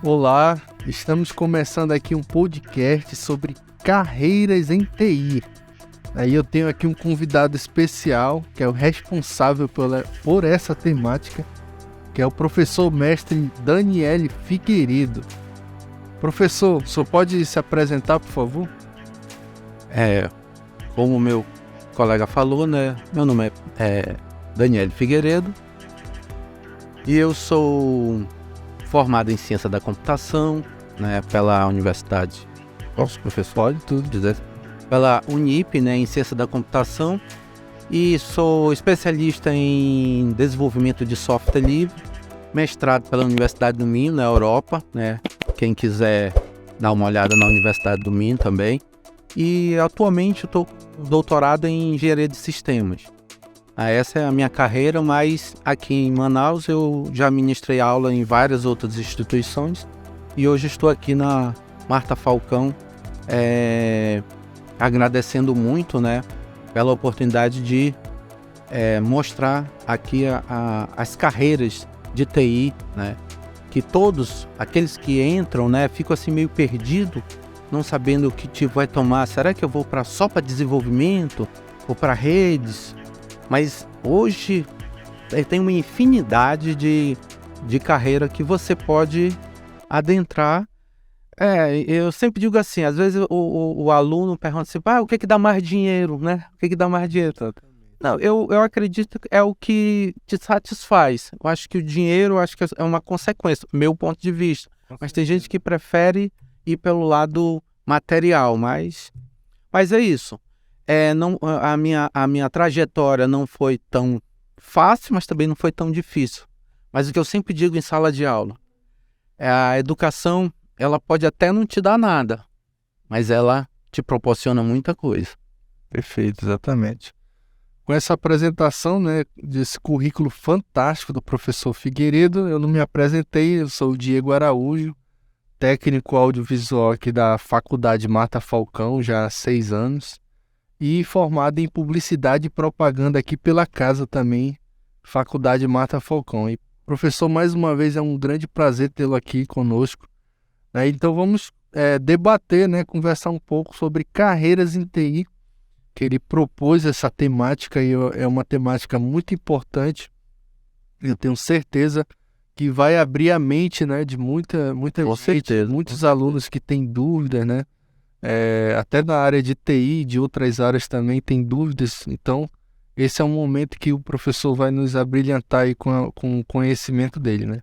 Olá, estamos começando aqui um podcast sobre carreiras em TI. Aí eu tenho aqui um convidado especial, que é o responsável por essa temática, que é o professor mestre Daniel Figueiredo. Professor, o senhor pode se apresentar, por favor? Como o meu colega falou, né? Meu nome é Daniel Figueiredo e eu sou formado em Ciência da Computação, né, pela Universidade... Posso, professor? Pode tudo dizer. Pela Unip, né, em Ciência da Computação, e sou especialista em desenvolvimento de software livre, mestrado pela Universidade do Minho, na Europa, né? Quem quiser dar uma olhada na Universidade do Minho também. E atualmente estou doutorado em Engenharia de Sistemas. Essa é a minha carreira, mas aqui em Manaus eu já ministrei aula em várias outras instituições e hoje estou aqui na Marta Falcão, agradecendo muito, né, pela oportunidade de mostrar aqui as carreiras de TI, né, que todos aqueles que entram, né, ficam assim meio perdidos, não sabendo o que tipo vai tomar. Será que eu vou só para desenvolvimento ou para redes? Mas hoje tem uma infinidade de carreira que você pode adentrar. Eu sempre digo assim, às vezes o aluno pergunta assim, o que dá mais dinheiro, né? O que dá mais dinheiro? Não, eu acredito que é o que te satisfaz. Eu acho que o dinheiro, acho que é uma consequência, meu ponto de vista. Mas tem gente que prefere ir pelo lado material, mas é isso. A minha trajetória não foi tão fácil, mas também não foi tão difícil. Mas o que eu sempre digo em sala de aula, a educação, ela pode até não te dar nada, mas ela te proporciona muita coisa. Perfeito, exatamente. Com essa apresentação, né, desse currículo fantástico do professor Figueiredo, eu não me apresentei, eu sou o Diego Araújo, técnico audiovisual aqui da Faculdade Marta Falcão, já há 6 anos. E formado em Publicidade e Propaganda aqui pela casa também, Faculdade Marta Falcão. E professor, mais uma vez é um grande prazer tê-lo aqui conosco. Então vamos debater, né, conversar um pouco sobre carreiras em TI, que ele propôs essa temática e é uma temática muito importante. Eu tenho certeza que vai abrir a mente, né, de muita gente, certeza, muitos alunos que têm dúvidas, né? Até na área de TI, de outras áreas também tem dúvidas, então esse é um momento que o professor vai nos abrilhantar aí com o conhecimento dele, né?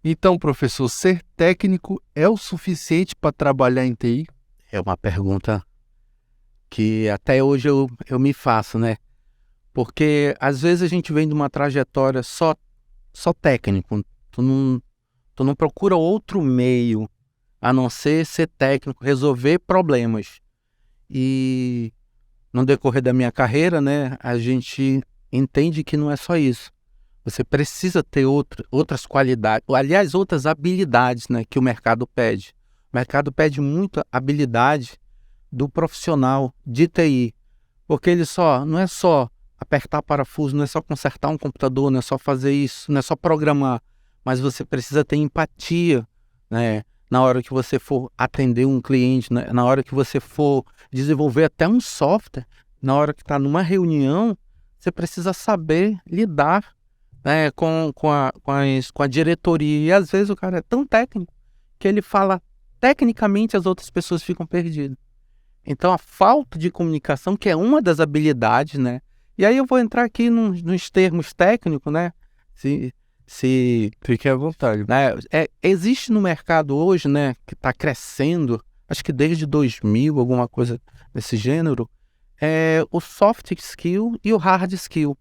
Então, professor, ser técnico é o suficiente para trabalhar em TI? É uma pergunta que até hoje eu me faço, né? Porque às vezes a gente vem de uma trajetória só técnico, tu não procura outro meio a não ser técnico, resolver problemas. E no decorrer da minha carreira, né, a gente entende que não é só isso. Você precisa ter outras qualidades, aliás, outras habilidades, né, que o mercado pede. O mercado pede muita habilidade do profissional de TI, porque ele não é só apertar parafuso, não é só consertar um computador, não é só fazer isso, não é só programar, mas você precisa ter empatia, né? Na hora que você for atender um cliente, né? Na hora que você for desenvolver até um software, na hora que está numa reunião, você precisa saber lidar, né, com a diretoria. E às vezes o cara é tão técnico que ele fala tecnicamente, as outras pessoas ficam perdidas. Então a falta de comunicação, que é uma das habilidades, né? E aí eu vou entrar aqui nos termos técnicos, né? Fique à vontade. Né? Existe no mercado hoje, né, que está crescendo, acho que desde 2000, alguma coisa desse gênero, o soft skill e o hard skill.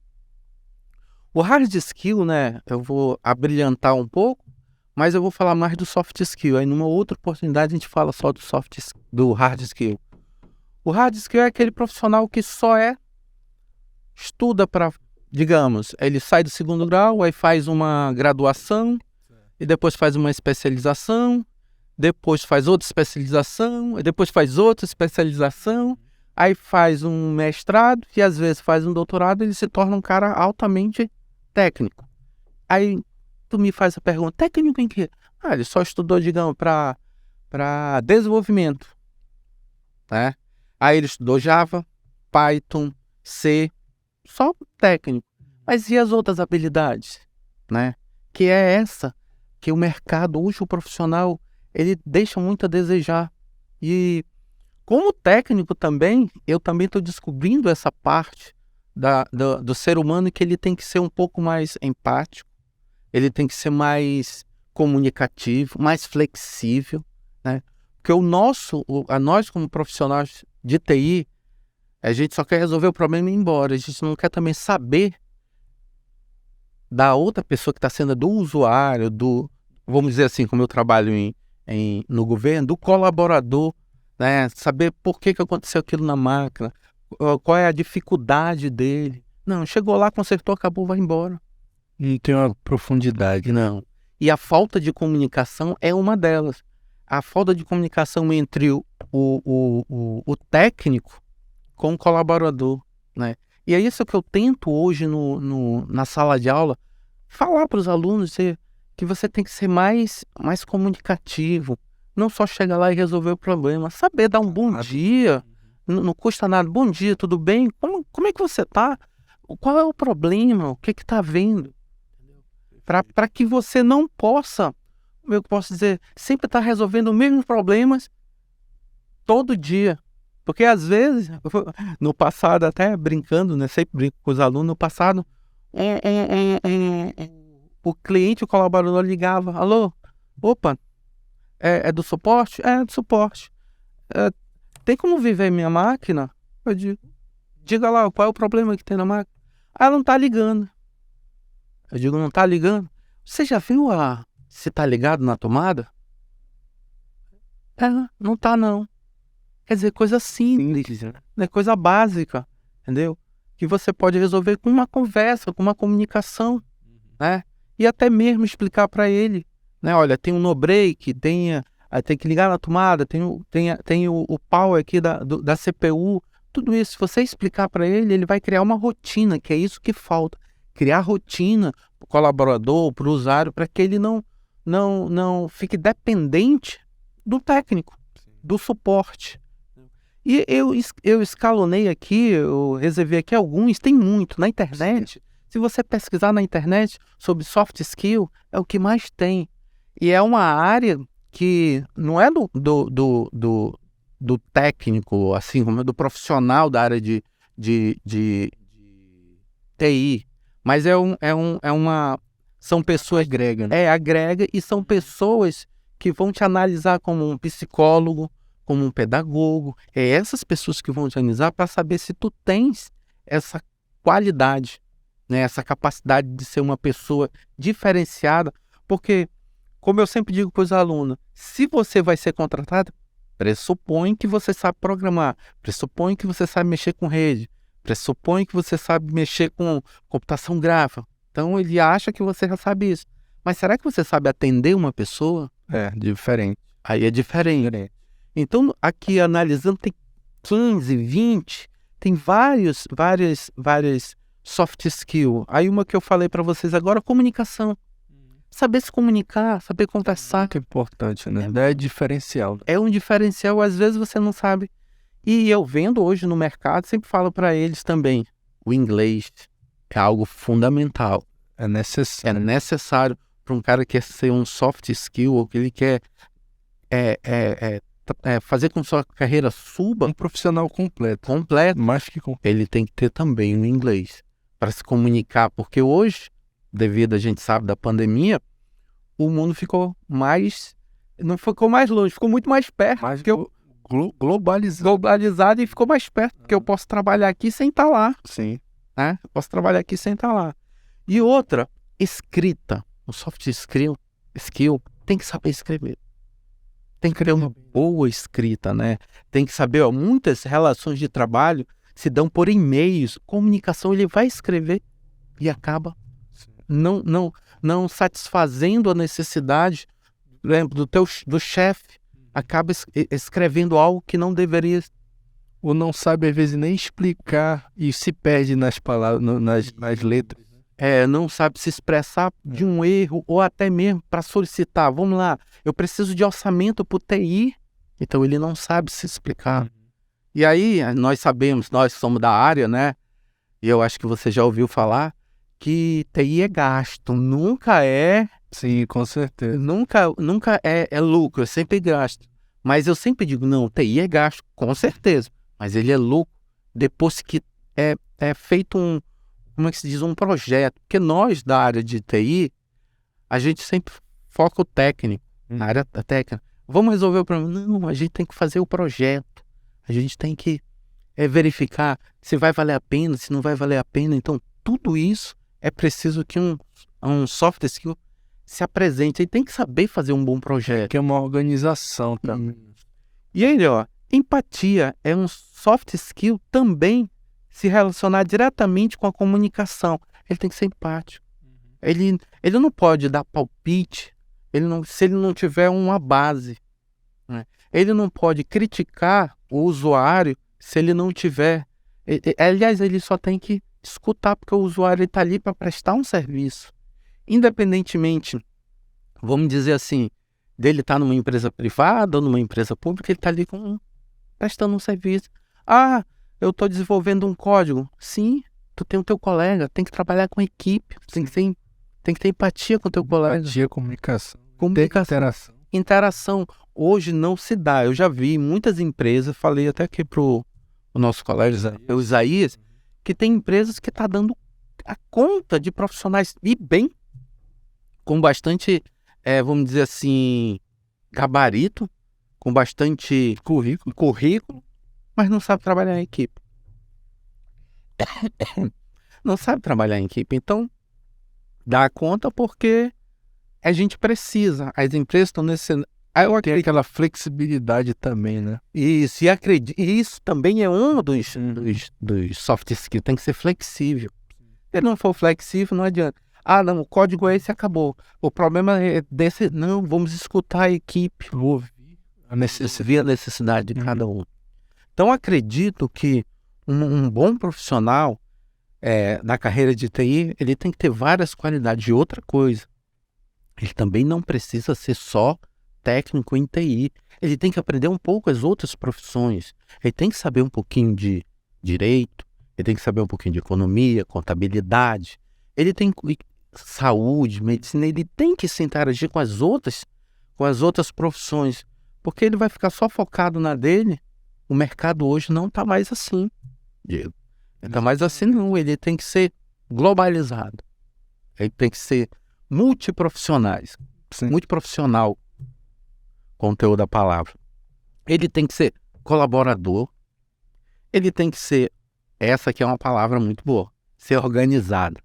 O hard skill, né, eu vou abrilhantar um pouco, mas eu vou falar mais do soft skill. Aí numa outra oportunidade a gente fala só do hard skill. O hard skill é aquele profissional que só estuda para, digamos, ele sai do 2º grau, aí faz uma graduação, e depois faz uma especialização, depois faz outra especialização, e depois faz outra especialização, aí faz um mestrado e às vezes faz um doutorado, ele se torna um cara altamente técnico. Aí tu me faz a pergunta, técnico em quê? Ele só estudou, digamos, para desenvolvimento, né? Aí ele estudou Java, Python, C, só técnico. Mas e as outras habilidades, né? Que é essa que o mercado, hoje o profissional, ele deixa muito a desejar. E como técnico também, eu também estou descobrindo essa parte do ser humano, que ele tem que ser um pouco mais empático, ele tem que ser mais comunicativo, mais flexível, né? Porque nós como profissionais de TI, a gente só quer resolver o problema e ir embora. A gente não quer também saber da outra pessoa que está sendo do usuário, vamos dizer assim, como eu trabalho no governo, do colaborador, né? Saber por que aconteceu aquilo na máquina, qual é a dificuldade dele. Não, chegou lá, consertou, acabou, vai embora. Não tem uma profundidade. Não. E a falta de comunicação é uma delas. A falta de comunicação entre o técnico com o colaborador, né? E é isso que eu tento hoje na sala de aula, falar para os alunos que você tem que ser mais comunicativo, não só chegar lá e resolver o problema, saber dar um bom dia, não custa nada, bom dia, tudo bem? Como é que você está? Qual é o problema? O que está havendo? Para que você não possa, como eu posso dizer, sempre estar resolvendo os mesmos problemas todo dia. Porque às vezes, no passado, até brincando, né? Sempre brinco com os alunos, no passado, o cliente, o colaborador ligava, alô, opa, é do suporte? É do suporte. Tem como viver minha máquina? Eu digo, diga lá, qual é o problema que tem na máquina? Ela não tá ligando. Eu digo, não tá ligando? Você já viu se tá ligado na tomada? Não tá não. Quer dizer, coisa simples, né? Coisa básica, entendeu? Que você pode resolver com uma conversa, com uma comunicação, né? E até mesmo explicar para ele, né? Olha, tem um no break, tem que ligar na tomada, tem o power aqui da CPU, tudo isso. Se você explicar para ele, ele vai criar uma rotina, que é isso que falta. Criar rotina para o colaborador, para o usuário, para que ele não fique dependente do técnico, do suporte. E eu escalonei aqui, eu reservei aqui alguns, tem muito na internet. Se você pesquisar na internet sobre soft skill, é o que mais tem. E é uma área que não é do técnico, assim como do profissional da área de TI, mas são pessoas agrega, né? agrega, e são pessoas que vão te analisar como um psicólogo, como um pedagogo. É essas pessoas que vão te analisar para saber se tu tens essa qualidade, né? Essa capacidade de ser uma pessoa diferenciada, porque, como eu sempre digo para os alunos, se você vai ser contratado, pressupõe que você sabe programar, pressupõe que você sabe mexer com rede, pressupõe que você sabe mexer com computação gráfica. Então ele acha que você já sabe isso. Mas será que você sabe atender uma pessoa? É, diferente. Aí é diferente. Então, aqui analisando, tem 15, 20, tem várias soft skills. Aí uma que eu falei para vocês agora, comunicação. Saber se comunicar, saber conversar. Muito importante, né? É diferencial. É um diferencial, às vezes você não sabe. E eu vendo hoje no mercado, sempre falo para eles também, o inglês é algo fundamental. É necessário. É necessário para um cara que quer ser um soft skill, ou que ele quer fazer com que sua carreira suba. Um profissional completo. Mais que completo. Ele tem que ter também o inglês para se comunicar, porque hoje, devido a gente sabe da pandemia, o mundo ficou não ficou mais longe, ficou muito mais perto. Globalizado, e ficou mais perto, porque eu posso trabalhar aqui sem estar lá. Sim. Né? Eu posso trabalhar aqui sem estar lá. E outra, escrita. O soft skill tem que saber escrever. Tem que ter uma boa escrita, né? Tem que saber, muitas relações de trabalho se dão por e-mails. Comunicação, ele vai escrever e acaba não satisfazendo a necessidade, por exemplo, do chefe. Acaba escrevendo algo que não deveria. ou não sabe às vezes nem explicar e se perde nas palavras, nas letras. Não sabe se expressar de um erro ou até mesmo para solicitar. Vamos lá, eu preciso de orçamento para o TI, então ele não sabe se explicar. E aí nós sabemos, nós que somos da área, né? E eu acho que você já ouviu falar que TI é gasto, nunca é. Sim, com certeza. Nunca é lucro, é sempre gasto. Mas eu sempre digo, não, TI é gasto, com certeza. Mas ele é lucro depois que é feito como é que se diz, um projeto. Porque nós, da área de TI, a gente sempre foca o técnico, na área da técnica. Vamos resolver o problema? Não, a gente tem que fazer o projeto. A gente tem que verificar se vai valer a pena, se não vai valer a pena. Então, tudo isso é preciso que um soft skill se apresente. Ele tem que saber fazer um bom projeto. Que é uma organização também. E aí, empatia é um soft skill também se relacionar diretamente com a comunicação. Ele tem que ser empático. Ele não pode dar palpite se ele não tiver uma base, né? Ele não pode criticar o usuário se ele não tiver... Aliás, ele só tem que escutar, porque o usuário está ali para prestar um serviço. Independentemente, vamos dizer assim, dele estar numa empresa privada ou numa empresa pública, ele está ali prestando um serviço. Eu estou desenvolvendo um código. Sim, tu tem o teu colega, tem que trabalhar com equipe, tem que ter empatia com o teu colega. Empatia, comunicação. Interação. Hoje não se dá. Eu já vi muitas empresas, falei até aqui pro o nosso colega, o Isaías, que tem empresas que estão dando a conta de profissionais e bem, com bastante, vamos dizer assim, gabarito, com bastante currículo, mas não sabe trabalhar em equipe. Não sabe trabalhar em equipe. Então, dá conta porque a gente precisa. As empresas estão nesse... Tem aquela flexibilidade também, né? Isso, e isso também é um dos soft skills. Tem que ser flexível. Se ele não for flexível, não adianta. Não, o código é esse e acabou. O problema é desse... Não, vamos escutar a equipe. Ouvir a necessidade de cada um. Então, acredito que um bom profissional na carreira de TI, ele tem que ter várias qualidades. E outra coisa, ele também não precisa ser só técnico em TI. Ele tem que aprender um pouco as outras profissões. Ele tem que saber um pouquinho de direito, ele tem que saber um pouquinho de economia, contabilidade. Ele tem saúde, medicina, ele tem que se interagir com as outras profissões. Porque ele vai ficar só focado na dele. O mercado hoje não está mais assim, Diego. Não está mais assim, não. Ele tem que ser globalizado. Ele tem que ser multiprofissionais. Sim. Multiprofissional, conteúdo da palavra. Ele tem que ser colaborador. Ele tem que ser, essa aqui é uma palavra muito boa, ser organizado.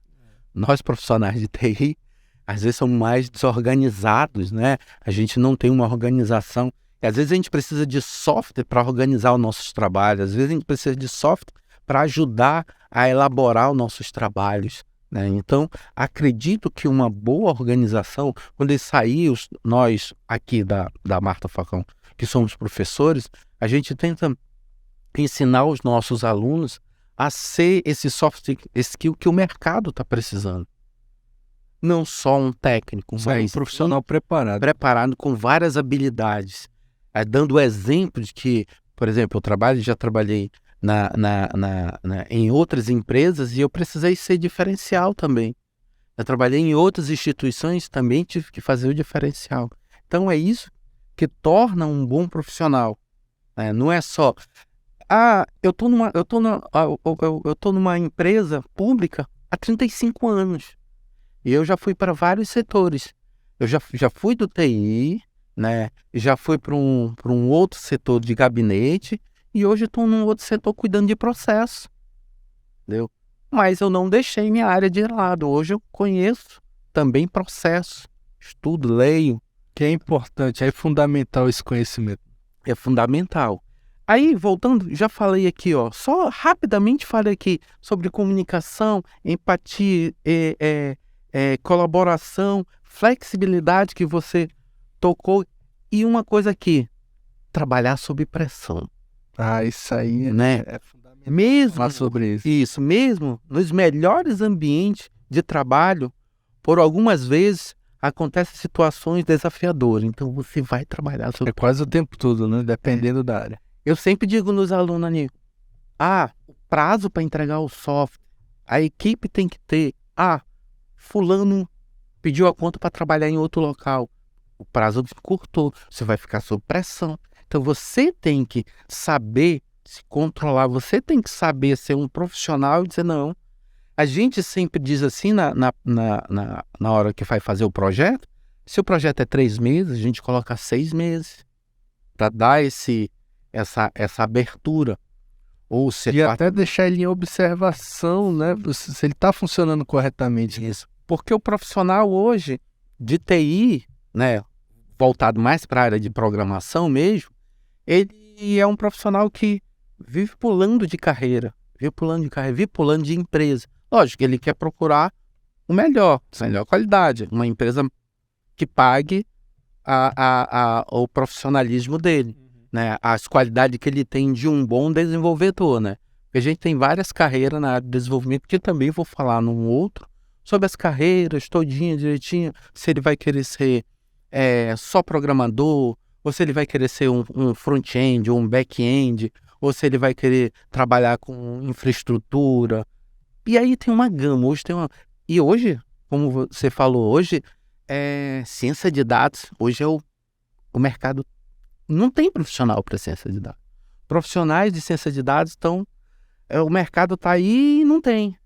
Nós, profissionais de TI, às vezes somos mais desorganizados, né? A gente não tem uma organização. E às vezes a gente precisa de software para organizar os nossos trabalhos. Às vezes a gente precisa de software para ajudar a elaborar os nossos trabalhos, né? Então, acredito que uma boa organização, quando sair nós aqui da Marta Facão, que somos professores, a gente tenta ensinar os nossos alunos a ser esse soft skill que o mercado está precisando. Não só um técnico, mas um profissional preparado com várias habilidades. Dando o exemplo de que, por exemplo, já trabalhei em outras empresas e eu precisei ser diferencial também. Eu trabalhei em outras instituições, também tive que fazer o diferencial. Então é isso que torna um bom profissional. Não é só... eu tô numa empresa pública há 35 anos. E eu já fui para vários setores. Eu já fui do TI, né? Já fui para um outro setor de gabinete e hoje estou num outro setor cuidando de processo. Entendeu? Mas eu não deixei minha área de lado. Hoje eu conheço também processo, estudo, leio. Que é importante, é fundamental esse conhecimento. É fundamental. Aí, voltando, já falei aqui, só rapidamente falei aqui sobre comunicação, empatia, colaboração, flexibilidade que você tocou. E uma coisa aqui, trabalhar sob pressão. Ah, isso aí né? é fundamental Mesmo falar sobre isso. isso, mesmo nos melhores ambientes de trabalho, por algumas vezes acontecem situações desafiadoras. Então você vai trabalhar É sobre. quase o tempo todo, né? Dependendo da área. Eu sempre digo nos alunos ali, o prazo para entregar o software, a equipe tem que ter, fulano pediu a conta para trabalhar em outro local. O prazo curtou, você vai ficar sob pressão. Então você tem que saber se controlar, você tem que saber ser um profissional e dizer não. A gente sempre diz assim na hora que vai fazer o projeto, se o projeto é 3 meses, a gente coloca 6 meses para dar essa abertura. Ou se E até deixar ele em observação, né? Se ele está funcionando corretamente. isso. Porque o profissional hoje de TI, né, voltado mais para a área de programação mesmo, ele é um profissional que vive pulando de carreira, vive pulando de empresa. Lógico, ele quer procurar o melhor, a melhor qualidade, uma empresa que pague o profissionalismo dele, né, as qualidades que ele tem de um bom desenvolvedor, né? Porque a gente tem várias carreiras na área de desenvolvimento, que também vou falar num outro, sobre as carreiras, todinha, direitinho, se ele vai querer ser só programador, ou se ele vai querer ser um front-end ou um back-end, ou se ele vai querer trabalhar com infraestrutura. E aí tem uma gama, E hoje, como você falou, hoje ciência de dados, hoje o mercado não tem profissional para ciência de dados. Profissionais de ciência de dados estão... o mercado está aí e não tem.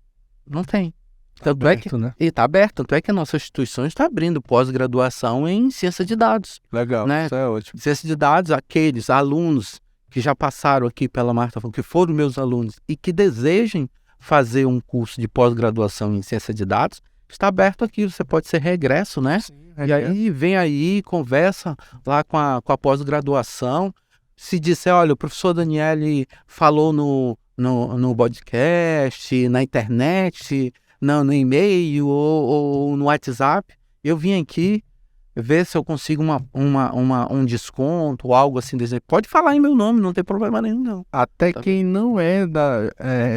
Não tem. Tanto Aberto, é que, né? e está aberto, tanto é que a nossa instituição está abrindo pós-graduação em ciência de dados. Legal, Né? isso é ótimo. Ciência de dados, aqueles alunos que já passaram aqui pela Marta, que foram meus alunos e que desejem fazer um curso de pós-graduação em ciência de dados, está aberto aqui, você pode ser regresso, né? Sim, E aí vem aí, conversa lá com a pós-graduação. Se disser, olha, o professor Daniele falou no podcast, na internet, no e-mail ou no WhatsApp, eu vim aqui ver se eu consigo um desconto ou algo assim. Pode falar em meu nome, não tem problema nenhum, não. Até Tá quem não é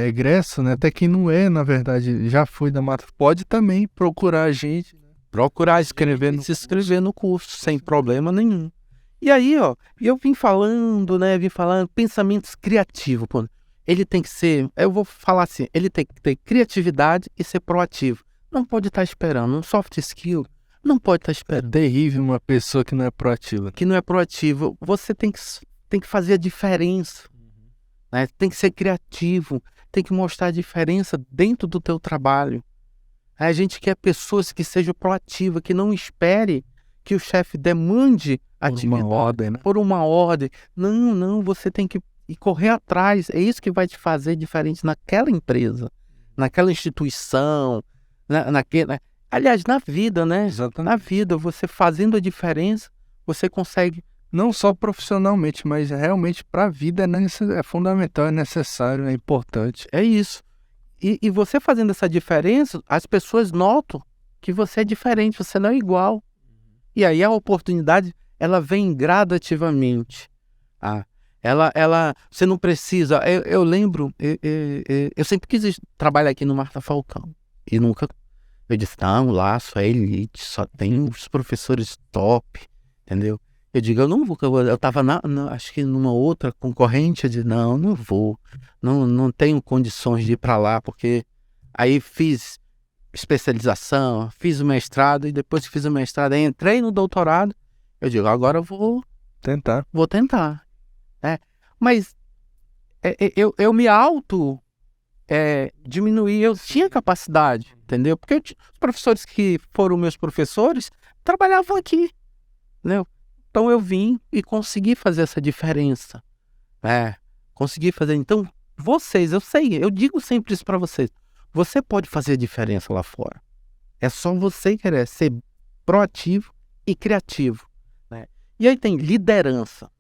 egresso, né? Até quem não é, na verdade, já foi da Mata, pode também procurar a gente. Procurar se inscrever no curso, sem problema nenhum. E aí, eu vim falando, pensamentos criativos, pô. Ele tem que ser, eu vou falar assim, ele tem que ter criatividade e ser proativo. Não pode estar esperando, um soft skill, não pode estar É esperando. terrível uma pessoa que não é proativa. Que não é proativo, você tem que fazer a diferença, né? Tem que ser criativo, tem que mostrar a diferença dentro do teu trabalho. A gente quer pessoas que sejam proativas, que não espere que o chefe demande atividade. Uma ordem, né? Por uma ordem. Não, você tem que ir correr atrás. É isso que vai te fazer diferente naquela empresa, naquela instituição, aliás, na vida, né? Exatamente. Na vida, você fazendo a diferença, você consegue. Não só profissionalmente, mas realmente para a vida é fundamental, é necessário, é importante. É isso. E você fazendo essa diferença, as pessoas notam que você é diferente, você não é igual. E aí a oportunidade, ela vem gradativamente. Você não precisa... Eu lembro, eu sempre quis trabalhar aqui no Marta Falcão. E nunca... Eu disse, não, lá só é elite, só tem os professores top, entendeu? Eu digo, eu não vou, eu estava acho que numa outra concorrente, eu disse, não vou, não tenho condições de ir para lá, porque aí fiz especialização, fiz o mestrado, e depois que fiz o mestrado, aí entrei no doutorado, eu digo, agora eu vou Tentar. tentar. Mas eu me diminuí, eu tinha capacidade, entendeu? Porque os professores que foram meus professores trabalhavam aqui, entendeu? Então eu vim e consegui fazer essa diferença. Consegui fazer. Então, vocês, eu sei, eu digo sempre isso para vocês. Você pode fazer a diferença lá fora. É só você querer ser proativo e criativo, né? E aí tem liderança.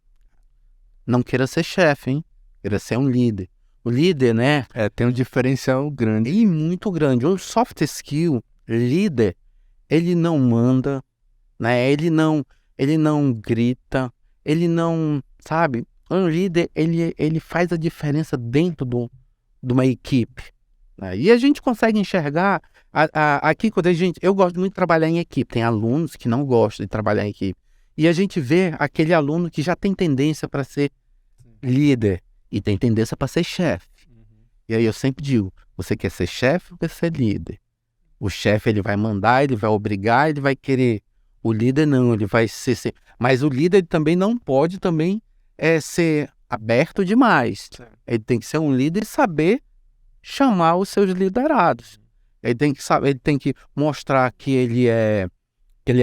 Não queira ser chefe, hein? Queira ser um líder. O líder, né? Tem um diferencial grande. E muito grande. Um soft skill, líder, ele não manda, né? Ele não grita, ele não, sabe? um líder, ele faz a diferença dentro de uma equipe, né? E a gente consegue enxergar, aqui quando eu gosto muito de trabalhar em equipe, tem alunos que não gostam de trabalhar em equipe, e a gente vê aquele aluno que já tem tendência para ser líder e tem tendência para ser chefe. E aí eu sempre digo, você quer ser chefe ou quer ser líder? O chefe, ele vai mandar, ele vai obrigar, ele vai querer. O líder não, ele vai ser... Mas o líder ele também não pode também ser aberto demais. Certo. Ele tem que ser um líder e saber chamar os seus liderados. Ele tem que saber, ele tem que mostrar que ele é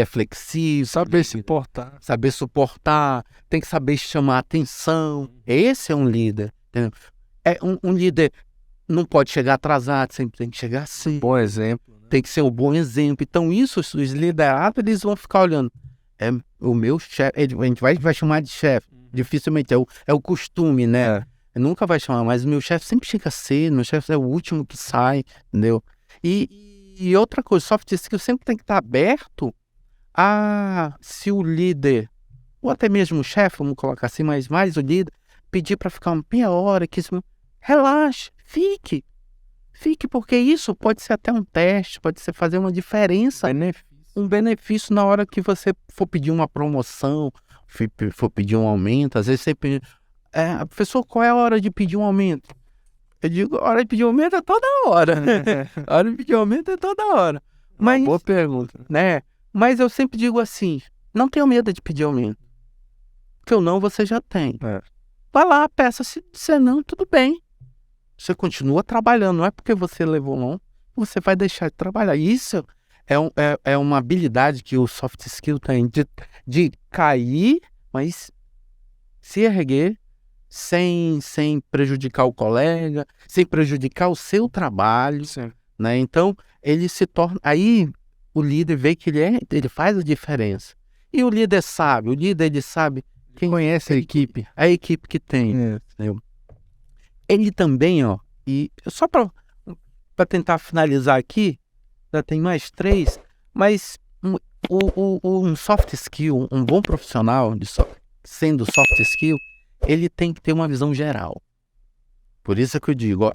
flexível, Saber se portar. saber suportar, tem que saber chamar atenção. Esse é um líder, entendeu? Um líder não pode chegar atrasado, sempre tem que chegar assim. Bom exemplo. Né? Tem que ser um bom exemplo. Então, isso, os liderados, eles vão ficar olhando. É o meu chefe, a gente vai chamar de chefe. Dificilmente, é o costume, né? Nunca vai chamar, mas o meu chefe sempre chega cedo, meu chefe é o último que sai, entendeu? E outra coisa, soft skill sempre tem que estar aberto se o líder, ou até mesmo o chefe, vamos colocar assim, mas mais o líder, pedir para ficar uma meia hora, relaxe, fique, porque isso pode ser até um teste, pode ser fazer uma diferença, um benefício na hora que você for pedir uma promoção, for pedir um aumento. Às vezes você pede, professor, qual é a hora de pedir um aumento? Eu digo, a hora de pedir um aumento é toda hora. A hora de pedir um aumento é toda hora. Mas, boa pergunta. Né? Mas eu sempre digo assim, não tenha medo de pedir aumento. Porque o não você já tem. Vai lá, peça. Se disser não, tudo bem. Você continua trabalhando. Não é porque você levou não, você vai deixar de trabalhar. Isso é uma habilidade que o soft skill tem de cair, mas se erguer sem prejudicar o colega, sem prejudicar o seu trabalho. Sim. Né? Então, ele se torna... Aí, o líder vê que ele faz a diferença. E o líder sabe, ele sabe... Quem conhece a equipe. A equipe que tem. Entendeu? Ele também, e só para tentar finalizar aqui, já tem mais 3, mas um soft skill, um bom profissional, sendo soft skill, ele tem que ter uma visão geral. Por isso é que eu digo,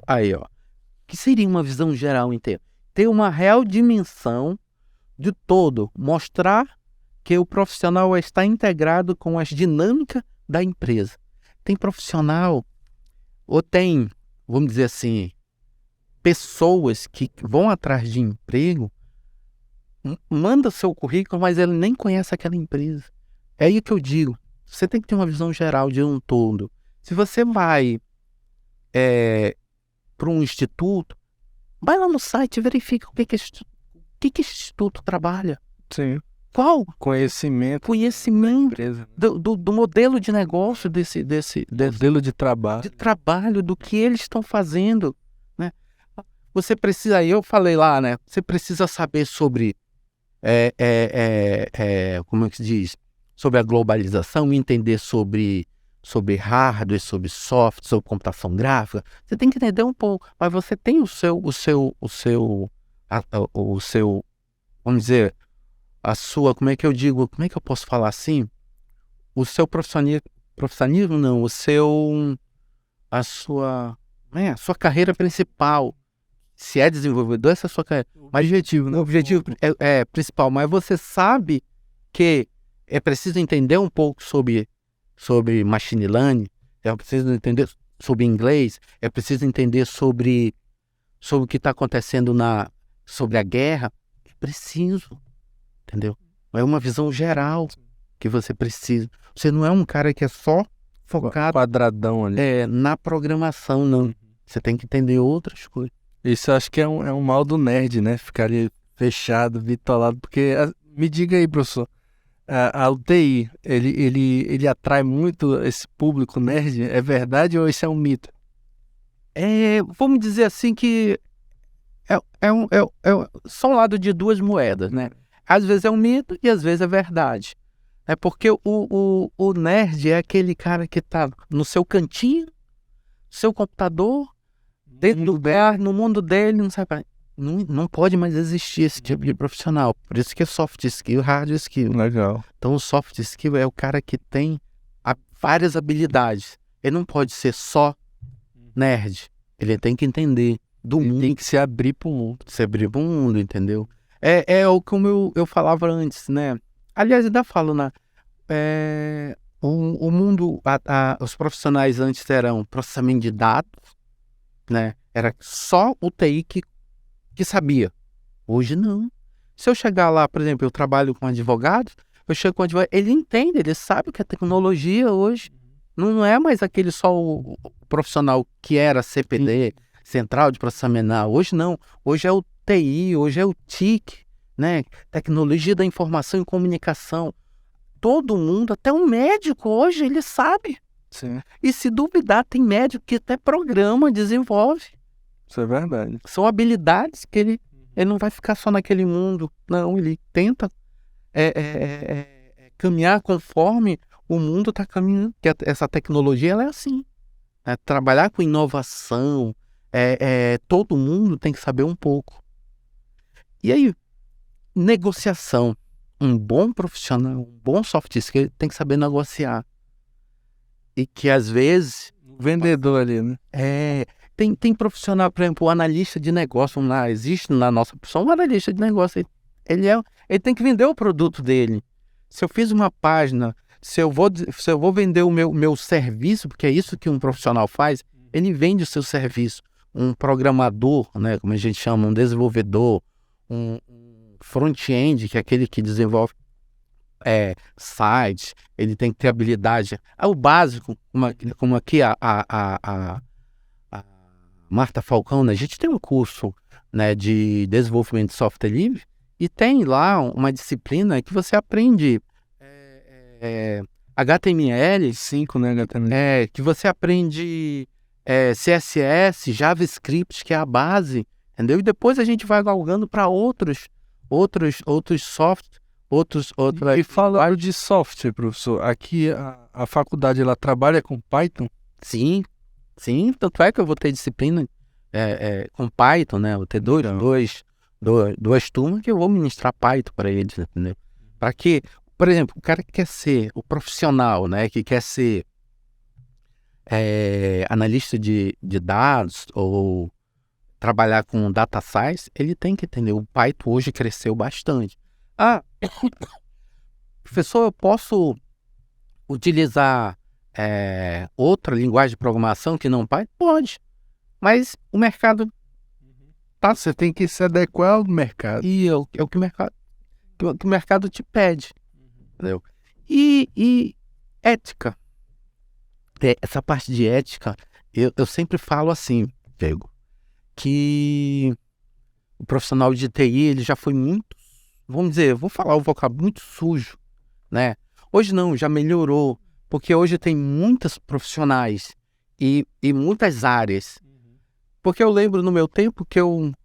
que seria uma visão geral inteira? Ter uma real dimensão de todo, mostrar que o profissional está integrado com as dinâmicas da empresa. Tem profissional, ou tem, vamos dizer assim, pessoas que vão atrás de emprego, manda seu currículo, mas ele nem conhece aquela empresa. É aí que eu digo, você tem que ter uma visão geral de um todo. Se você vai para um instituto, vai lá no site e verifica o que esse instituto trabalha. Sim. Qual? Conhecimento da empresa. Do modelo de negócio desse modelo de trabalho. De trabalho, do que eles estão fazendo, né? Você precisa, aí eu falei lá, né? Você precisa saber sobre como é que se diz? Sobre a globalização, entender sobre hardware, sobre software, sobre computação gráfica. Você tem que entender um pouco, mas você tem o seu, vamos dizer, a sua, como é que eu posso falar assim? O seu profissionalismo não, a sua carreira principal. Se é desenvolvedor, essa é a sua carreira. Mas objetivo, né? O objetivo principal, mas você sabe que é preciso entender um pouco sobre machine learning, é preciso entender sobre inglês, é preciso entender sobre o que está acontecendo sobre a guerra. É preciso, entendeu? É uma visão geral que você precisa. Você não é um cara que é só focado quadradão ali. Na programação, não. Você tem que entender outras coisas. Isso acho que é um mal do nerd, né? Ficar ali fechado, bitolado, porque me diga aí, professor, a UTI, ele atrai muito esse público nerd? É verdade ou isso é um mito? Vamos dizer assim que só um lado de duas moedas, né? Às vezes é um mito e às vezes é verdade. É porque o nerd é aquele cara que está no seu cantinho, seu computador, dentro do bar, no mundo dele, não sabe. Não pode mais existir esse tipo de profissional. Por isso que é soft skill, hard skill. Legal. Então o soft skill é o cara que tem várias habilidades. Ele não pode ser só nerd. Ele tem que entender do Ele mundo. tem que se abrir pro mundo. Se abrir para o mundo, entendeu? É o como eu falava antes, né? Aliás, ainda falo, né? O mundo, os profissionais antes eram processamento de dados, né? Era só o TI que sabia. Hoje não. Se eu chegar lá, por exemplo, eu trabalho com advogados, eu chego com advogado, ele entende, ele sabe que a tecnologia hoje não é mais aquele só o profissional que era CPD, Central de Processamento. Não, hoje não. Hoje é o TI, hoje é o TIC, né? Tecnologia da Informação e Comunicação. Todo mundo, até um médico hoje, ele sabe. Sim, E se duvidar, tem médico que até programa, desenvolve. isso é verdade. São habilidades que ele não vai ficar só naquele mundo. Não, ele tenta caminhar conforme o mundo está caminhando. Que essa tecnologia ela é assim. Né? Trabalhar com inovação, todo mundo tem que saber um pouco. E aí, negociação. Um bom profissional, um bom soft skill tem que saber negociar. E que às vezes... O vendedor ali, né? Tem profissional, por exemplo, o analista de negócio, vamos lá, existe na nossa profissão um analista de negócio. Ele tem que vender o produto dele. Se eu fiz uma página, se eu vou vender o meu serviço, porque é isso que um profissional faz, ele vende o seu serviço. Um programador, né, como a gente chama, um desenvolvedor, um front-end, que é aquele que desenvolve site, ele tem que ter habilidade. O básico, como aqui a Marta Falcão, né? A gente tem um curso, né, de desenvolvimento de software livre e tem lá uma disciplina que você aprende HTML, 5, né, HTML? que você aprende CSS, JavaScript, que é a base, entendeu? E depois a gente vai galgando para outros softwares, E falando de software, professor, aqui a faculdade ela trabalha com Python? Sim, tanto é que eu vou ter disciplina com Python, né? Eu vou ter duas turmas que eu vou ministrar Python para eles, entendeu? Para que, por exemplo, o cara que quer ser o profissional, né? Que quer ser analista de dados ou trabalhar com data science, ele tem que entender. O Python hoje cresceu bastante. Professor, eu posso utilizar outra linguagem de programação que não Python? Pode, mas o mercado Você tem que se adequar ao mercado. e é o que o mercado te pede, entendeu? E ética, essa parte de ética, eu sempre falo assim, Diego, que o profissional de TI ele já foi muito, vamos dizer, vou falar o vocábulo muito sujo, né? Hoje não, já melhorou. Porque hoje tem muitos profissionais e muitas áreas. Porque eu lembro no meu tempo que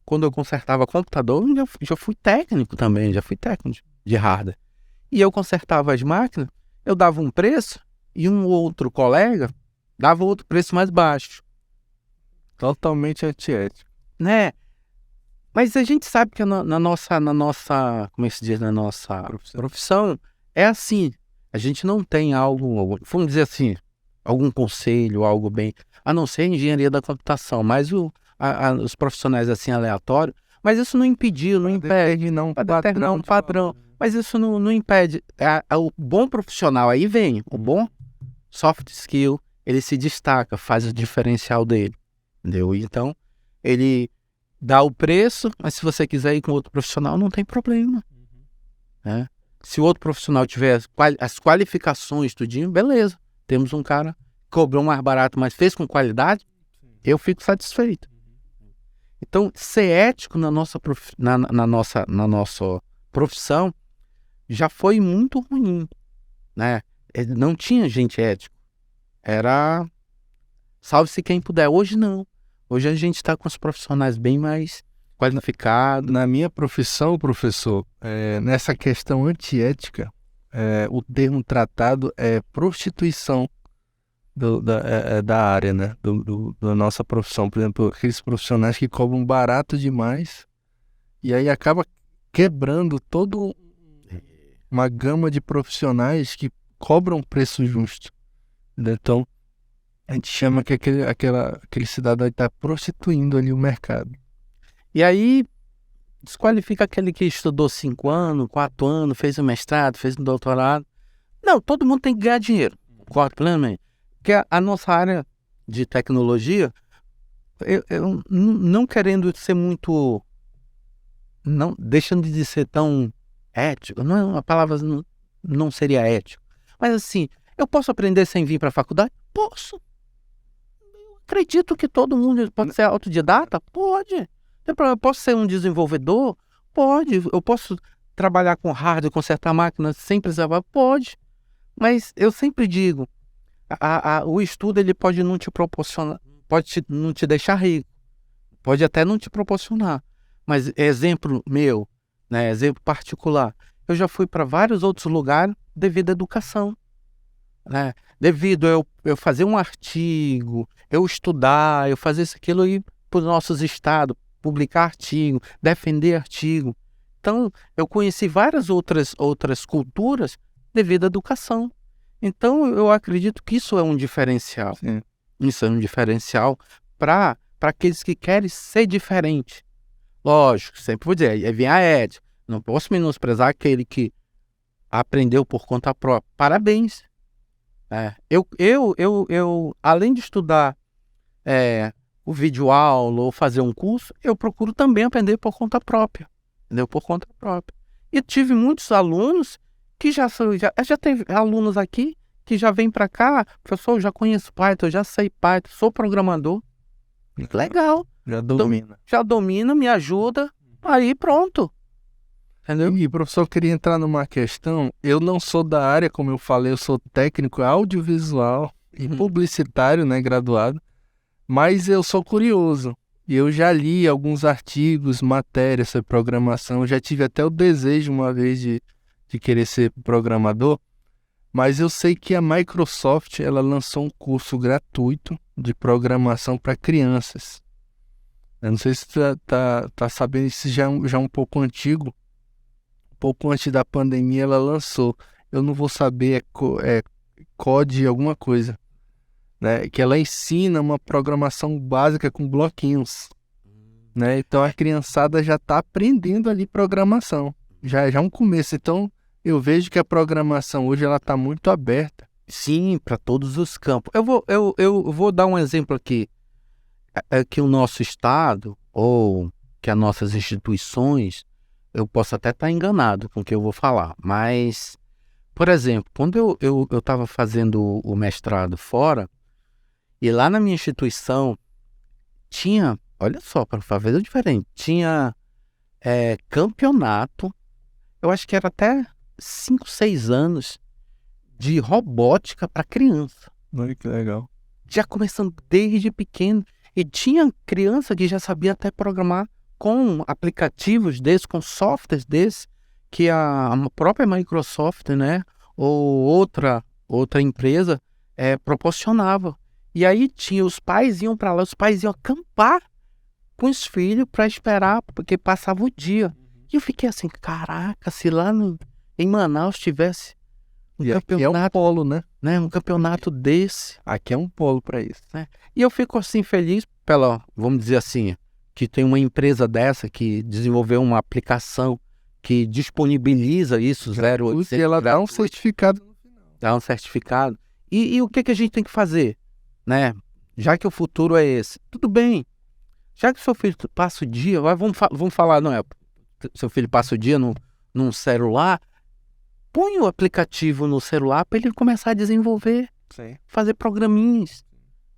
quando eu consertava computador, já fui técnico também, já fui técnico de hardware. E eu consertava as máquinas, eu dava um preço e um outro colega dava outro preço mais baixo. Totalmente antiético. Né? Mas a gente sabe que na nossa, como é que se diz, na nossa profissão, é assim. A gente não tem algo, vamos dizer assim, algum conselho, algo bem, a não ser a engenharia da computação, mas os profissionais assim aleatórios, mas isso não impediu, não impede, determinar um padrão, mas isso não impede. O bom profissional aí vem, o bom soft skill, ele se destaca, faz o diferencial dele, entendeu? Então, ele dá o preço, mas se você quiser ir com outro profissional, não tem problema, né? Se o outro profissional tiver as qualificações, tudinho, beleza. Temos um cara que cobrou mais barato, mas fez com qualidade, eu fico satisfeito. Então, ser ético na nossa profissão já foi muito ruim, né? Não tinha gente ético. Era salve-se quem puder. Hoje não. Hoje a gente está com os profissionais bem mais qualificados. Na minha profissão, professor, nessa questão antiética, o termo tratado é prostituição da área, né? Da nossa profissão. Por exemplo, aqueles profissionais que cobram barato demais e aí acaba quebrando toda uma gama de profissionais que cobram preço justo. Então, A gente chama que aquele cidadão está prostituindo ali o mercado. E aí desqualifica aquele que estudou 5 anos, 4 anos, fez um mestrado, fez um doutorado. Não, todo mundo tem que ganhar dinheiro. Concordo plenamente. Porque a nossa área de tecnologia, eu não querendo ser muito, não deixando de ser tão ético, não, a palavra não seria ético. Mas assim, eu posso aprender sem vir para a faculdade? Posso. Acredito que todo mundo pode ser autodidata? Pode. Eu posso ser um desenvolvedor? Pode. Eu posso trabalhar com hardware, consertar máquinas sem precisar? Pode. Mas eu sempre digo, o estudo ele pode não te proporcionar, não te deixar rico, pode até não te proporcionar. Mas exemplo meu, né, exemplo particular, eu já fui para vários outros lugares devido à educação. Né? Devido a eu fazer um artigo, eu estudar, eu fazer isso, aquilo aí para os nossos estados, publicar artigo, defender artigo. Então, eu conheci várias outras culturas devido à educação. Então, eu acredito que isso é um diferencial. Sim. Isso é um diferencial para aqueles que querem ser diferente. Lógico, sempre vou dizer, aí vem a ética. Não posso menosprezar aquele que aprendeu por conta própria. Parabéns. Eu além de estudar o vídeo-aula ou fazer um curso, eu procuro também aprender por conta própria. Entendeu? Por conta própria. E tive muitos alunos que já teve alunos aqui que já vêm para cá, professor, eu já conheço Python, eu já sei Python, sou programador. Legal. Já domina. Então, já domina, me ajuda, aí pronto. Entendeu? E, professor, eu queria entrar numa questão. Eu não sou da área, como eu falei, eu sou técnico audiovisual e publicitário, né, graduado, mas eu sou curioso. E eu já li alguns artigos, matérias sobre programação. Eu já tive até o desejo uma vez de querer ser programador, mas eu sei que a Microsoft ela lançou um curso gratuito de programação para crianças. Eu não sei se você tá sabendo, isso já é um pouco antigo. Pouco antes da pandemia ela lançou. Eu não vou saber, COD alguma coisa, né? Que ela ensina uma programação básica com bloquinhos, né? Então a criançada já está aprendendo ali programação. Já é um começo. Então eu vejo que a programação hoje ela está muito aberta. Sim, para todos os campos. Eu vou dar um exemplo aqui. Que o nosso estado ou que as nossas instituições, eu posso até estar enganado com o que eu vou falar, mas, por exemplo, quando eu estava fazendo o mestrado fora, e lá na minha instituição tinha, olha só, para fazer diferente, tinha campeonato, eu acho que era até 5, 6 anos, de robótica para criança. Olha que legal. Já começando desde pequeno, e tinha criança que já sabia até programar com aplicativos desses, com softwares desses, que a própria Microsoft, né, ou outra empresa proporcionava. E aí os pais iam para lá, os pais iam acampar com os filhos para esperar, porque passava o dia. E eu fiquei assim, caraca, se lá em Manaus tivesse um campeonato... Aqui é um polo, né? Um campeonato desse. Aqui é um polo para isso. Né? E eu fico assim feliz pela, vamos dizer assim, que tem uma empresa dessa que desenvolveu uma aplicação que disponibiliza isso, 0800. E ela dá um certificado no final. Dá um certificado. E o que a gente tem que fazer? Né? Já que o futuro é esse. Tudo bem. Já que seu filho passa o dia, vamos falar, não é? Seu filho passa o dia num celular, põe o aplicativo no celular para ele começar a desenvolver. Sim. Fazer programinhas.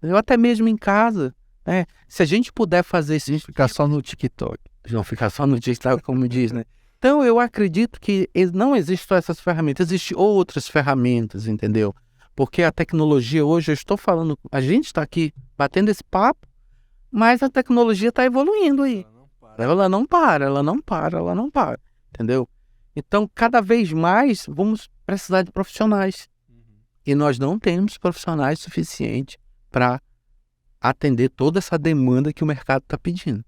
Eu até mesmo em casa. Né? Se a gente puder fazer isso... Ficar só no TikTok. Não ficar só no TikTok, como diz, né? Então, eu acredito que não existem só essas ferramentas, existem outras ferramentas, entendeu? Porque a tecnologia hoje, eu estou falando, a gente está aqui batendo esse papo, mas a tecnologia está evoluindo aí. Ela não para, entendeu? Então, cada vez mais, vamos precisar de profissionais. E nós não temos profissionais suficientes para atender toda essa demanda que o mercado está pedindo.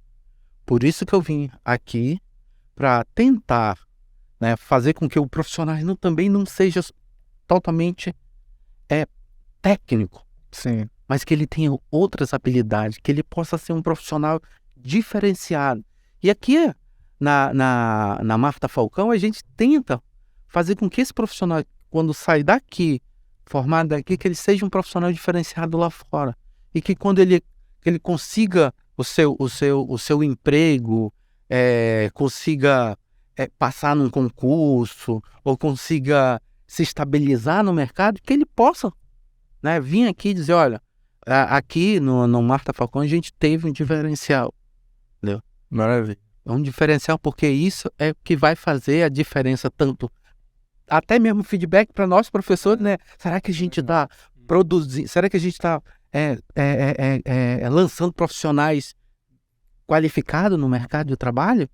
Por isso que eu vim aqui para tentar, né, fazer com que o profissional também não seja totalmente técnico. Sim. mas que ele tenha outras habilidades, que ele possa ser um profissional diferenciado. E aqui, na Marta Falcão, a gente tenta fazer com que esse profissional, quando sai daqui, formado daqui, que ele seja um profissional diferenciado lá fora. E que quando ele consiga o seu emprego, consiga passar num concurso, ou consiga se estabilizar no mercado, que ele possa, né, vir aqui e dizer, olha, aqui no Marta Falcão a gente teve um diferencial. Entendeu? Maravilha. É um diferencial porque isso é o que vai fazer a diferença, tanto até mesmo feedback para nós professores, né? Será que a gente está produzindo, será que a gente está lançando profissionais qualificados no mercado de trabalho?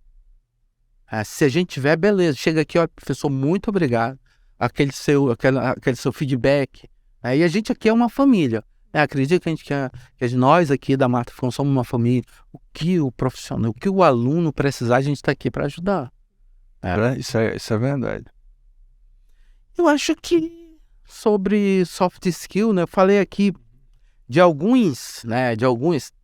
Se a gente tiver, beleza, chega aqui, ó, professor, muito obrigado, aquele seu feedback. E a gente aqui é uma família. Acredito que nós aqui da Marta Falcão somos uma família. O que o profissional, o que o aluno precisar, a gente está aqui para ajudar. Isso é verdade. Eu acho que sobre soft skill, né? Eu falei aqui de alguns, né?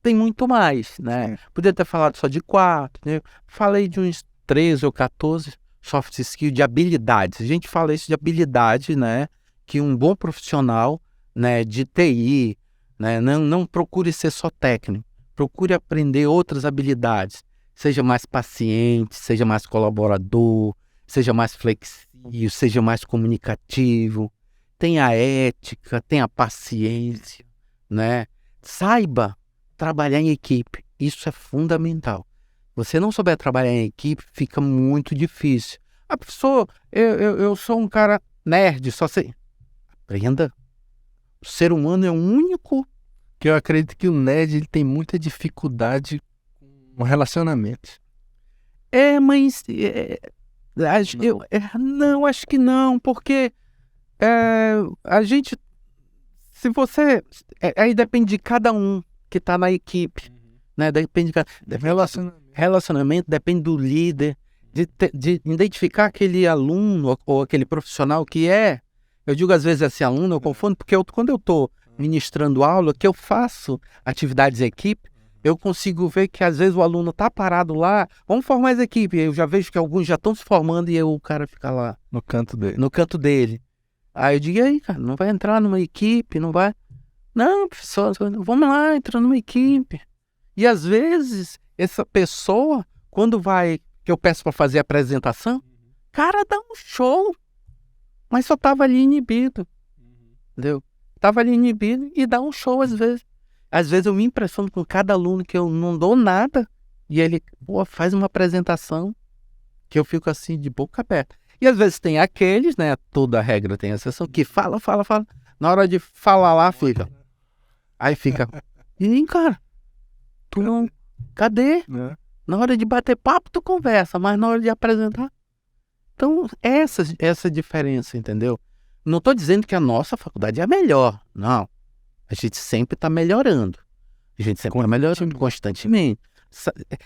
Tem muito mais, né? Poderia ter falado só de 4, né? Falei de uns 13 ou 14 soft skill de habilidades. A gente fala isso de habilidade, né? Que um bom profissional, né, de TI, né, não procure ser só técnico. Procure aprender outras habilidades. Seja mais paciente, seja mais colaborador, seja mais flexível, seja mais comunicativo. Tenha ética, tenha paciência, né? Saiba trabalhar em equipe. Isso é fundamental. Você não souber trabalhar em equipe, fica muito difícil. Professor, eu sou um cara nerd, só sei. Aprenda. O ser humano é o único... Que eu acredito que o nerd ele tem muita dificuldade com relacionamento. Mas... não, acho que não, porque a gente... Se você... aí depende de cada um que está na equipe. Né? Depende relacionamento, depende do líder, de identificar aquele aluno ou aquele profissional que é... Eu digo às vezes esse aluno, eu confundo, porque quando eu estou ministrando aula, que eu faço atividades em equipe, eu consigo ver que às vezes o aluno está parado lá, vamos formar as equipes, eu já vejo que alguns já estão se formando e o cara fica lá. No canto dele. Aí eu digo, e aí, cara, não vai entrar numa equipe, não vai... Não, professor, vamos lá, entrar numa equipe. E às vezes, essa pessoa, quando que eu peço para fazer a apresentação, cara, dá um show. Mas só tava ali inibido, entendeu? Tava ali inibido e dá um show às vezes. Às vezes eu me impressiono com cada aluno que eu não dou nada e ele faz uma apresentação que eu fico assim de boca aberta. E às vezes tem aqueles, né? Toda regra tem exceção, que fala. Na hora de falar lá, fica. Aí fica. E cara, tu não. Cadê? Na hora de bater papo, tu conversa, mas na hora de apresentar. Então, essa diferença, entendeu? Não estou dizendo que a nossa faculdade é a melhor, não. A gente sempre está melhorando. A gente sempre está melhorando constantemente.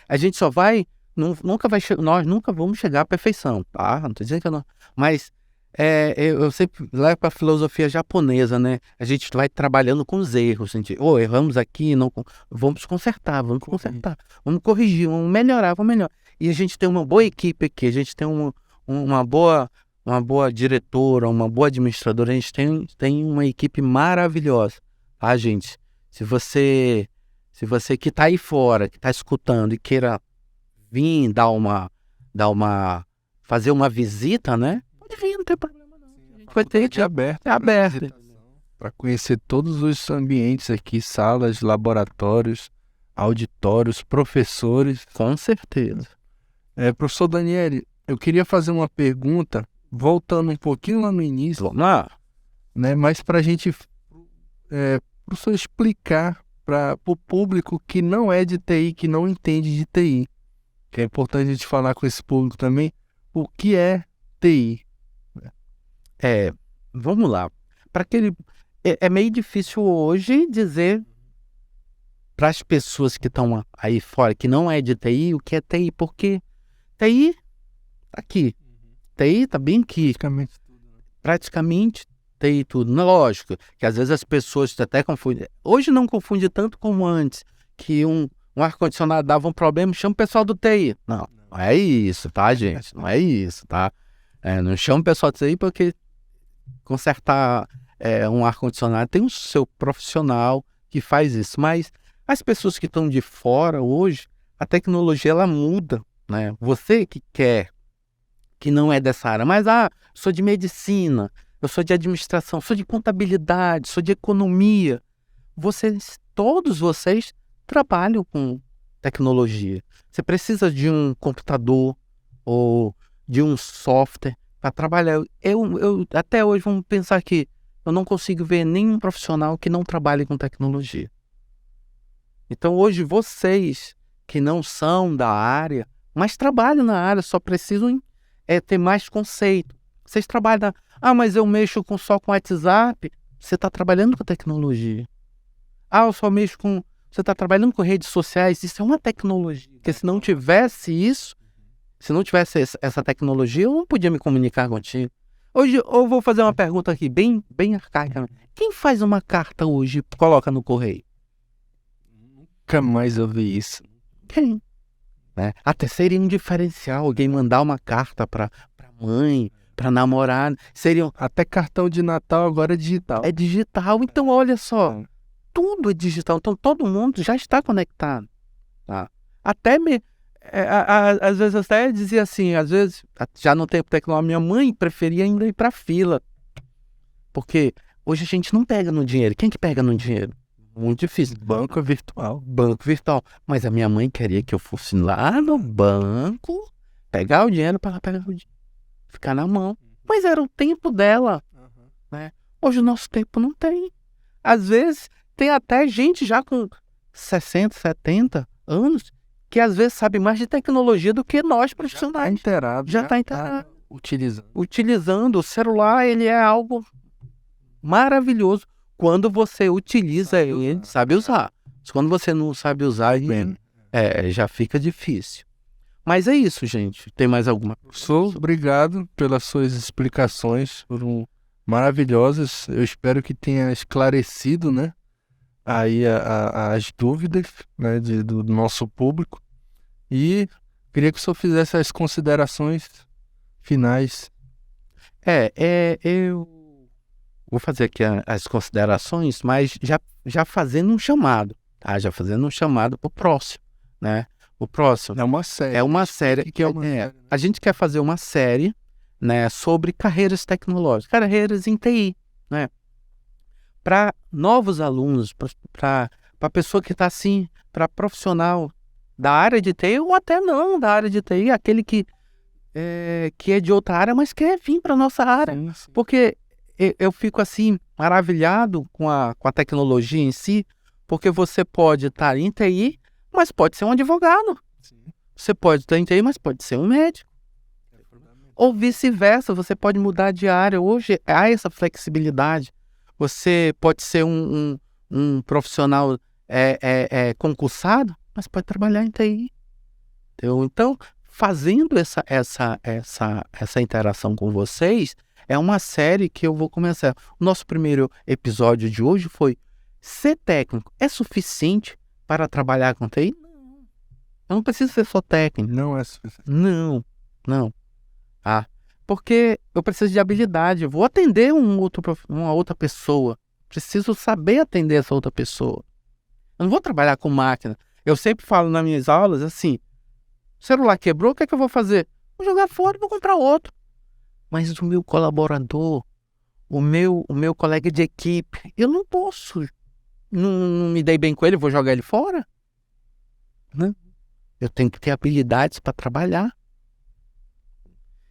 A gente só vai... nós nunca vamos chegar à perfeição, tá? Não estou dizendo que não. Mas eu sempre levo para a filosofia japonesa, né? A gente vai trabalhando com os erros. A gente, erramos aqui, não, vamos consertar. Vamos corrigir, vamos melhorar. E a gente tem uma boa equipe aqui, a gente tem uma boa diretora, uma boa administradora, a gente tem uma equipe maravilhosa, tá, gente? Se você que está aí fora, que está escutando e queira vir fazer uma visita, né? Pode vir, não tem problema não. A gente vai ter aberto. Para conhecer todos os ambientes aqui, salas, laboratórios, auditórios, professores. Com certeza. Professor Daniele, eu queria fazer uma pergunta, voltando um pouquinho lá no início. Vamos lá. Né, mas para a gente, professor, explicar para o público que não é de TI, que não entende de TI, que é importante a gente falar com esse público também, o que é TI. Vamos lá. Para aquele, é meio difícil hoje dizer para as pessoas que estão aí fora, que não é de TI, o que é TI, porque TI tá aqui. TI tá bem aqui. Praticamente tudo, né? Praticamente TI e tudo. Não, lógico, que às vezes as pessoas até confundem. Hoje não confunde tanto como antes, que um ar-condicionado dava um problema, chama o pessoal do TI. Não, não é isso, tá, gente? Não é isso, tá? Não chama o pessoal do TI porque consertar um ar-condicionado tem o seu profissional que faz isso. Mas as pessoas que estão de fora hoje, a tecnologia ela muda, né? Você que quer, que não é dessa área, mas sou de medicina, eu sou de administração, sou de contabilidade, sou de economia. Todos vocês trabalham com tecnologia. Você precisa de um computador ou de um software para trabalhar. Eu até hoje, vamos pensar que eu não consigo ver nenhum profissional que não trabalhe com tecnologia. Então hoje vocês que não são da área, mas trabalham na área, só precisam ter mais conceito. Vocês trabalham mas eu mexo só com WhatsApp. Você está trabalhando com tecnologia. Eu só mexo com... Você está trabalhando com redes sociais. Isso é uma tecnologia. Porque se não tivesse isso, se não tivesse essa tecnologia, eu não podia me comunicar contigo. Hoje eu vou fazer uma pergunta aqui, bem arcaica. Quem faz uma carta hoje e coloca no correio? Nunca mais eu vi isso. Quem? Até seria um diferencial alguém mandar uma carta para mãe, para namorada. Até cartão de Natal agora é digital. É digital. Então, olha só. Tudo é digital. Então, todo mundo já está conectado. Tá? Até às vezes até dizia assim, às vezes, já no tempo tecnológico, minha mãe preferia ainda ir para fila. Porque hoje a gente não pega no dinheiro. Quem que pega no dinheiro? Muito difícil. Banco virtual. Banco virtual. Mas a minha mãe queria que eu fosse lá no banco, pegar o dinheiro para ela pegar o dinheiro, ficar na mão. Mas era o tempo dela. Né? Hoje o nosso tempo não tem. Às vezes tem até gente já com 60, 70 anos que às vezes sabe mais de tecnologia do que nós profissionais. Já está inteirado. Utilizando o celular, ele é algo maravilhoso. Quando você utiliza ele, sabe usar. Mas quando você não sabe usar, já fica difícil. Mas é isso, gente. Tem mais alguma coisa? Professor, obrigado pelas suas explicações. Foram maravilhosas. Eu espero que tenha esclarecido, né, aí as dúvidas, né, do nosso público. E queria que o senhor fizesse as considerações finais. Eu vou fazer aqui as considerações, mas já fazendo um chamado, tá? Já fazendo um chamado para o próximo, né? O próximo é uma série. É uma série. Que é uma série, né? A gente quer fazer uma série, né, sobre carreiras tecnológicas, carreiras em TI, né? Para novos alunos, para pessoa que está assim, para profissional da área de TI ou até não da área de TI, aquele que é de outra área, mas quer vir para nossa área. Sim. Porque eu fico assim maravilhado com a tecnologia em si, porque você pode estar em TI, mas pode ser um advogado. Sim. Você pode estar em TI, mas pode ser um médico. Ou vice-versa, você pode mudar de área. Hoje há essa flexibilidade. Você pode ser um profissional concursado, mas pode trabalhar em TI. Entendeu? Então, fazendo essa interação com vocês, é uma série que eu vou começar. O nosso primeiro episódio de hoje foi: ser técnico é suficiente para trabalhar com TI? Não. Eu não preciso ser só técnico. Não é suficiente. Não. Porque eu preciso de habilidade. Eu vou atender uma outra pessoa. Preciso saber atender essa outra pessoa. Eu não vou trabalhar com máquina. Eu sempre falo nas minhas aulas assim: o celular quebrou, o que é que eu vou fazer? Vou jogar fora e vou comprar outro. Mas o meu colaborador, o meu colega de equipe, eu não posso. Não me dei bem com ele, vou jogar ele fora? Né? Eu tenho que ter habilidades para trabalhar.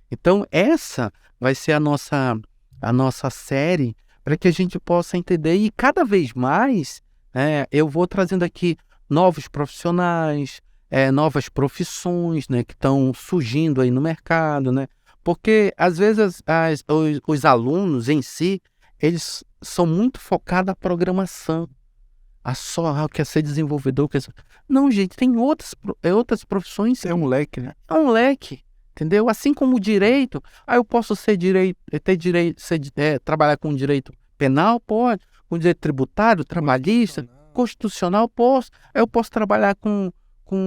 Então, essa vai ser a nossa série para que a gente possa entender. E cada vez mais, eu vou trazendo aqui novos profissionais, novas profissões, né, que estão surgindo aí no mercado, né? Porque, às vezes, os alunos em si, eles são muito focados na programação. Quer ser desenvolvedor. Não, gente, tem outras profissões. É um leque, né? É um leque. entendeu? Assim como o direito, eu posso trabalhar com direito penal, pode, com direito tributário, trabalhista, constitucional, posso. Eu posso trabalhar com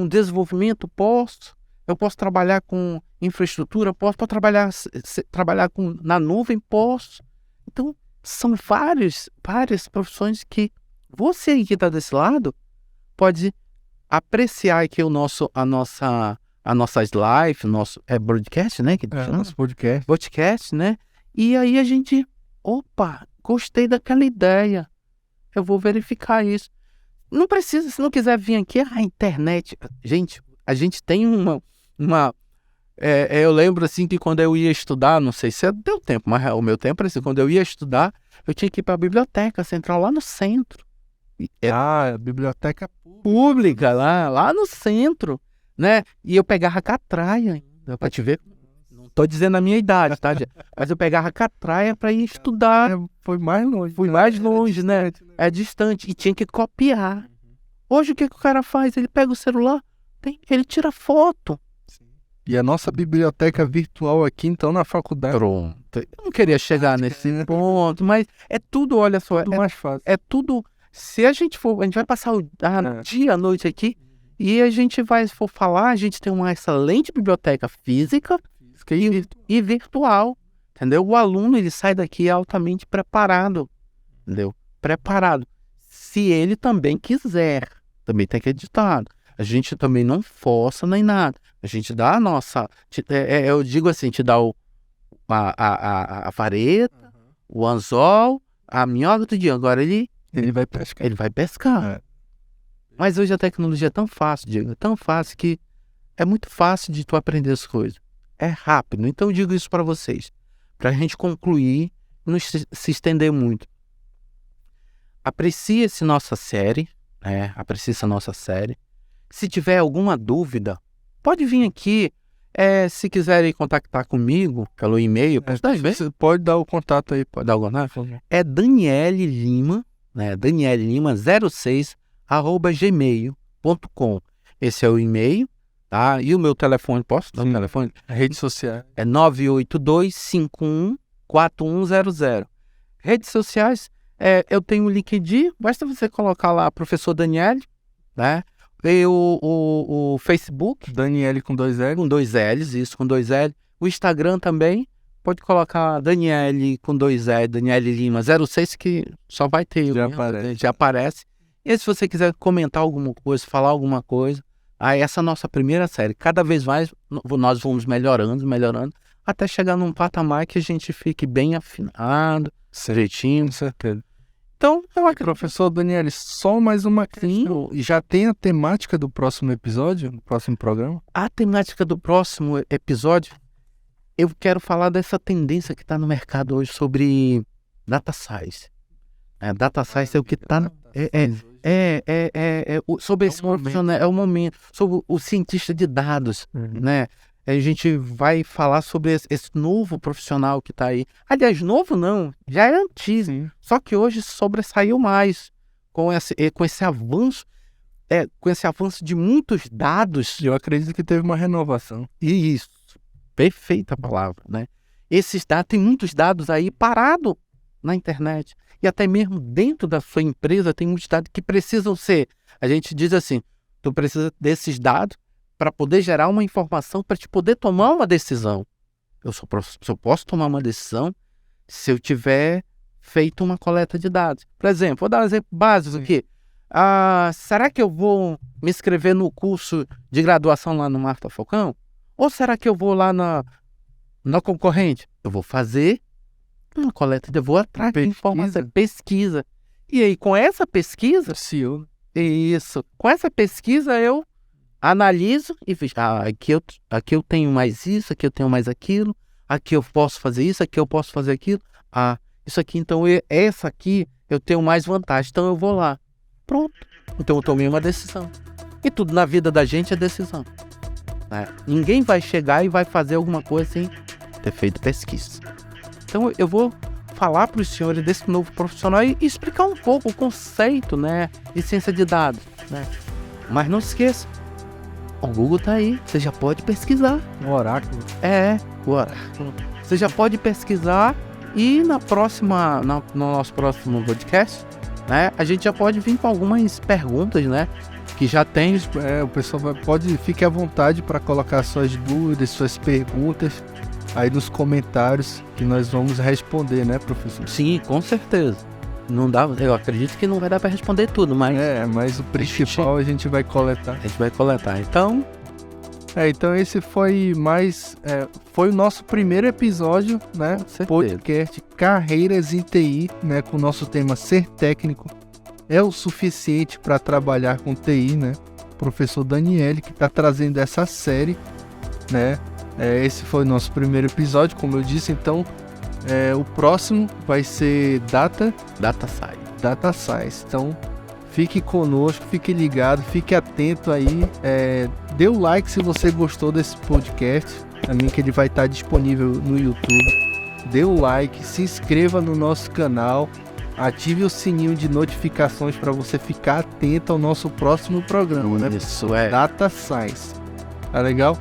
desenvolvimento, posso. Eu posso trabalhar com infraestrutura, posso trabalhar na nuvem, posso. Então, são várias profissões que você que está desse lado pode apreciar aqui a nossas lives, nosso broadcast, né? Nosso podcast. Podcast, né? E aí a gente, gostei daquela ideia. Eu vou verificar isso. Não precisa, se não quiser vir aqui, a internet. Gente, a gente tem eu lembro assim que quando eu ia estudar, não sei se deu tempo, mas o meu tempo era assim, quando eu ia estudar, eu tinha que ir para a biblioteca central lá no centro. A biblioteca pública lá no centro, né? E eu pegava catraia ainda, para te ver. Não tô dizendo a minha idade, tá? Mas eu pegava catraia para ir estudar. Foi mais longe. Fui mais longe, né? É distante. E tinha que copiar. Hoje o que o cara faz? Ele pega o celular, ele tira foto. E a nossa biblioteca virtual aqui, então, na faculdade. Pronto. Eu não queria chegar nesse ponto, mas é tudo, olha só. Tudo mais fácil. É tudo. Se a gente vai passar o dia, a noite aqui, e a gente for falar, a gente tem uma excelente biblioteca física e virtual, entendeu? O aluno, ele sai daqui altamente preparado, entendeu? Preparado. Se ele também quiser, também tem que editar. A gente também não força nem nada. A gente dá a nossa... eu digo assim, te dá a vareta, o anzol, a minhoca do dia. Agora ele vai pescar. Ele vai pescar. Mas hoje a tecnologia é tão fácil, Diego, tão fácil que é muito fácil de tu aprender as coisas. É rápido. Então eu digo isso para vocês. Para a gente concluir, não se estender muito. Aprecie essa nossa série, né? Aprecie essa nossa série. Se tiver alguma dúvida, pode vir aqui. Se quiserem contactar comigo pelo e-mail, você pode dar o contato aí. Pode dar o contato? É Daniele Lima, né? Daniele Lima 06@gmail.com. Esse é o e-mail, tá? E o meu telefone, posso dar o telefone? Rede social. É 982514100. Redes sociais, eu tenho o LinkedIn, basta você colocar lá Professor Daniele, né? E o Facebook. Daniele com 2 L. Com 2 L's, isso, com 2 L. O Instagram também, pode colocar Daniele com 2 L, Daniele Lima 06, que só vai ter. Já aparece. E se você quiser comentar alguma coisa, falar alguma coisa, essa é a nossa primeira série. Cada vez mais nós vamos melhorando, até chegar num patamar que a gente fique bem afinado, direitinho. Com certeza. Então, professor Daniele, só mais uma questão. E já tem a temática do próximo episódio, do próximo programa? A temática do próximo episódio, eu quero falar dessa tendência que está no mercado hoje sobre data science. Data science é o que está... sobre esse profissional, é o momento. Sobre o cientista de dados, né? A gente vai falar sobre esse novo profissional que está aí. Aliás, novo não, já é antigo. Sim. Só que hoje sobressaiu mais com esse avanço, de muitos dados. Eu acredito que teve uma renovação. Isso, perfeita palavra, né? Esses dados, tem muitos dados aí parados na internet. E até mesmo dentro da sua empresa tem muitos dados que precisam ser. A gente diz assim, tu precisa desses dados para poder gerar uma informação, para te poder tomar uma decisão. Eu só posso tomar uma decisão se eu tiver feito uma coleta de dados. Por exemplo, vou dar um exemplo básico aqui. Será que eu vou me inscrever no curso de graduação lá no Marta Falcão? Ou será que eu vou lá na concorrente? Eu vou fazer uma coleta, eu vou atrás de informação, pesquisa. E aí, com essa pesquisa... Com essa pesquisa, eu analiso e vejo, aqui eu tenho mais isso, aqui eu tenho mais aquilo, aqui eu posso fazer isso, aqui eu posso fazer aquilo. Isso aqui, então, essa aqui eu tenho mais vantagem, então eu vou lá. Pronto. Então eu tomei uma decisão. E tudo na vida da gente é decisão. Ninguém vai chegar e vai fazer alguma coisa sem ter feito pesquisa. Então eu vou falar para os senhores desse novo profissional e explicar um pouco o conceito, né, de ciência de dados, né? Mas não se esqueça, O Google tá aí, você já pode pesquisar. O oráculo. O oráculo. Você já pode pesquisar e no nosso próximo podcast, né, a gente já pode vir com algumas perguntas, né, que já tem. O pessoal fique à vontade para colocar suas dúvidas, suas perguntas aí nos comentários que nós vamos responder, né, professor? Sim, com certeza. Não dá, eu acredito que não vai dar para responder tudo, mas... mas o principal a gente vai coletar. A gente vai coletar, então... Então esse foi foi o nosso primeiro episódio, né, podcast Carreiras em TI, né, com o nosso tema Ser Técnico é o suficiente para trabalhar com TI, né, professor Daniele, que está trazendo essa série, né, esse foi o nosso primeiro episódio, como eu disse, então o próximo vai ser Data Science, então fique conosco, fique ligado, fique atento aí, dê o like se você gostou desse podcast, também que ele vai estar disponível no YouTube, dê o like, se inscreva no nosso canal, ative o sininho de notificações para você ficar atento ao nosso próximo programa, né? Isso, Data Science, tá legal?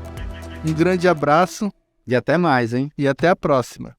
Um grande abraço e até mais, hein? E até a próxima.